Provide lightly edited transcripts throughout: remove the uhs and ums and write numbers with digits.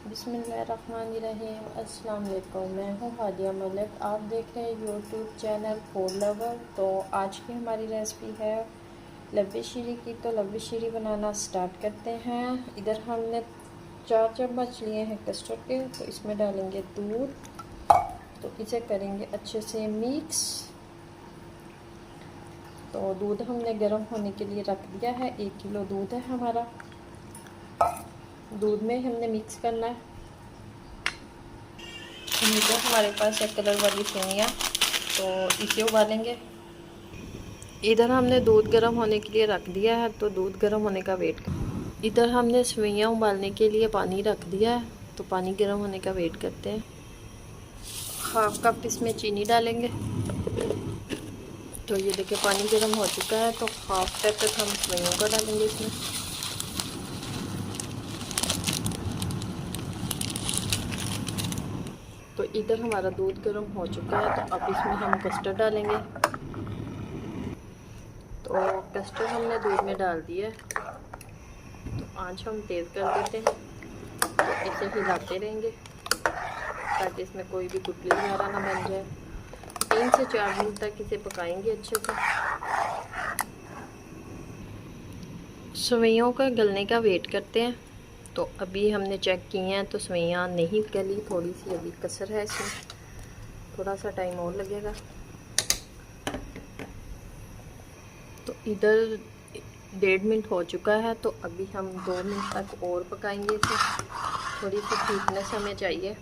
बिस्मिल्लाहिर्रहमानिर्रहीम। अस्सलाम वालेकुम। मैं हूँ हादिया मलिक, आप देख रहे हैं यूट्यूब चैनल फूड लवर। तो आज की हमारी रेसिपी है लब्बी शीरी की। तो लब्बी शीरी बनाना स्टार्ट करते हैं। इधर हमने 4 चम्मच लिए हैं कस्टर्ड के, तो इसमें डालेंगे दूध। तो इसे करेंगे अच्छे से मिक्स। तो दूध हमने गर्म होने के लिए रख दिया है। 1 किलो दूध है हमारा। दूध में हमने मिक्स करना है। तो हमारे पास है कलर वाली सेवियाँ, तो इसे उबालेंगे। इधर हमने दूध गर्म होने के लिए रख दिया है, तो दूध गर्म होने का वेट कर। इधर हमने सेवियाँ उबालने के लिए पानी रख दिया है, तो पानी गर्म होने का वेट करते हैं। 1/2 कप इसमें चीनी डालेंगे। तो ये देखिए पानी गर्म हो चुका है, तो 1/2 कप तक हम सेवियों का डालेंगे इसमें। तो इधर हमारा दूध गर्म हो चुका है, तो अब इसमें हम कस्टर्ड डालेंगे। तो कस्टर्ड हमने दूध में डाल दिया है, तो आंच हम तेज़ कर देते हैं। तो इसे हिलाते रहेंगे ताकि इसमें कोई भी गुठली वगैरह ना बन जाए। 3 से 4 मिनट तक इसे पकाएंगे अच्छे से। सेवइयों का गलने का वेट करते हैं। तो अभी हमने चेक किए हैं, तो सेवइयाँ नहीं गली, थोड़ी सी अभी कसर है इसमें, थोड़ा सा टाइम और लगेगा। तो इधर 1.5 मिनट हो चुका है, तो अभी हम 2 मिनट तक और पकाएंगे इसे। थोड़ी सी थिकनेस हमें चाहिए।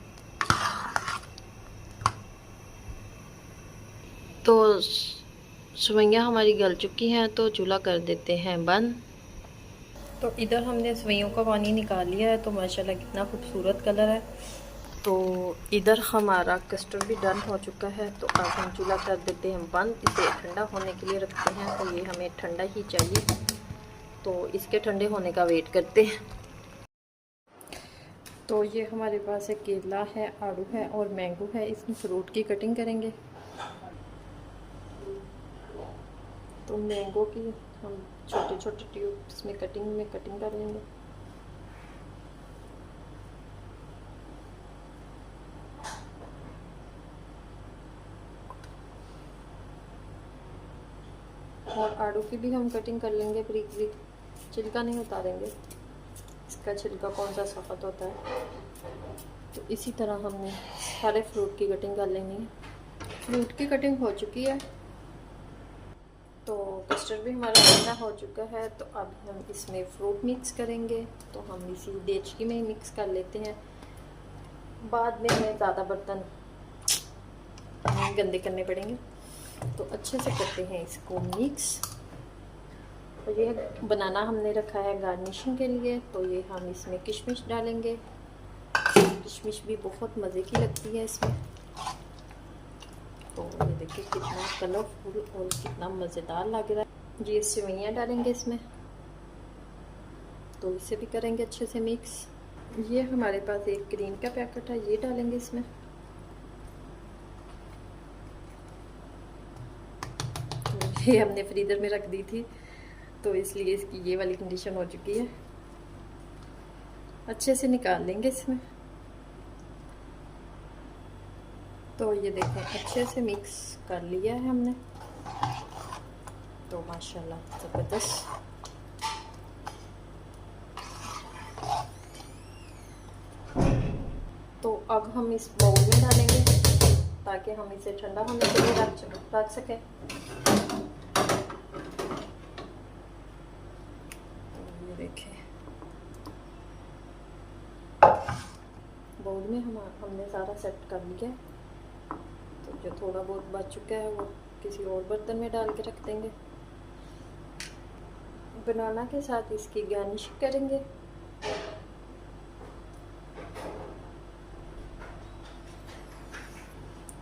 तो सेवइयाँ हमारी गल चुकी हैं, तो चूल्हा कर देते हैं बंद। तो इधर हमने सेवइयों का पानी निकाल लिया है, तो माशाल्लाह कितना खूबसूरत कलर है। तो इधर हमारा कस्टर्ड भी डन हो चुका है, तो अब हम चूल्हा कर देते हैं बंद। इसे ठंडा होने के लिए रखते हैं, तो ये हमें ठंडा ही चाहिए, तो इसके ठंडे होने का वेट करते हैं। तो ये हमारे पास है केला है, आड़ू है और मैंगो है। इसमें फ्रूट की कटिंग करेंगे। तो मैंगो की हम छोटे छोटे ट्यूब्स में कटिंग कर लेंगे। और आड़ू की भी हम कटिंग कर लेंगे बारीक बारीक, छिलका नहीं उतारेंगे, इसका छिलका कौन सा सख्त होता है। तो इसी तरह हमने सारे फ्रूट की कटिंग कर लेनी है। फ्रूट की कटिंग हो चुकी है, तो कस्टर्ड भी हमारा ठंडा हो चुका है। तो अब हम इसमें फ्रूट मिक्स करेंगे। तो हम इसी देचकी में ही मिक्स कर लेते हैं, बाद में हमें ज़्यादा बर्तन गंदे करने पड़ेंगे। तो अच्छे से करते हैं इसको मिक्स। और ये बनाना हमने रखा है गार्निशिंग के लिए, तो ये हम इसमें किशमिश डालेंगे। किशमिश भी बहुत मज़े की लगती है इसमें। तो ये देखिए कितना कलरफुल और कितना मज़ेदार लग रहा है। ये सेवइयाँ डालेंगे इसमें, तो इसे भी करेंगे अच्छे से मिक्स। ये हमारे पास एक क्रीम का पैकेट है, ये डालेंगे इसमें। तो ये हमने फ्रीज़र में रख दी थी, तो इसलिए इसकी ये वाली कंडीशन हो चुकी है। अच्छे से निकाल लेंगे इसमें। तो ये देखें अच्छे से मिक्स कर लिया है हमने, तो माशाल्लाह ज़बरदस्त। तो अब हम इस बाउल में डालेंगे ताकि हम इसे ठंडा होने के लिए रख सकें। तो ये देखें बाउल में हमने सारा सेट कर लिया। तो जो थोड़ा बहुत बच चुका है वो किसी और बर्तन में डाल के रख देंगे। बनाना के साथ इसकी गार्निश करेंगे।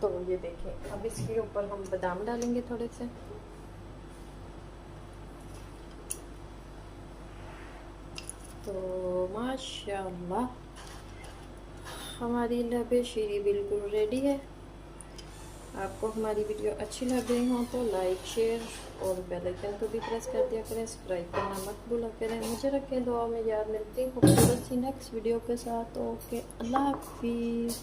तो ये देखें अब इसके ऊपर हम बादाम डालेंगे थोड़े से। तो माशाल्लाह हमारी लब्बी शीरी बिल्कुल रेडी है। आपको हमारी वीडियो अच्छी लग रही हो तो लाइक, शेयर और बेल आइकन को भी प्रेस कर दिया करें। सब्सक्राइब करना मत भूला करें। मुझे रखें दुआ में याद। मिलती हूँ खूबसूरत सी नेक्स्ट वीडियो के साथ। ओके, अल्लाह हाफिज़।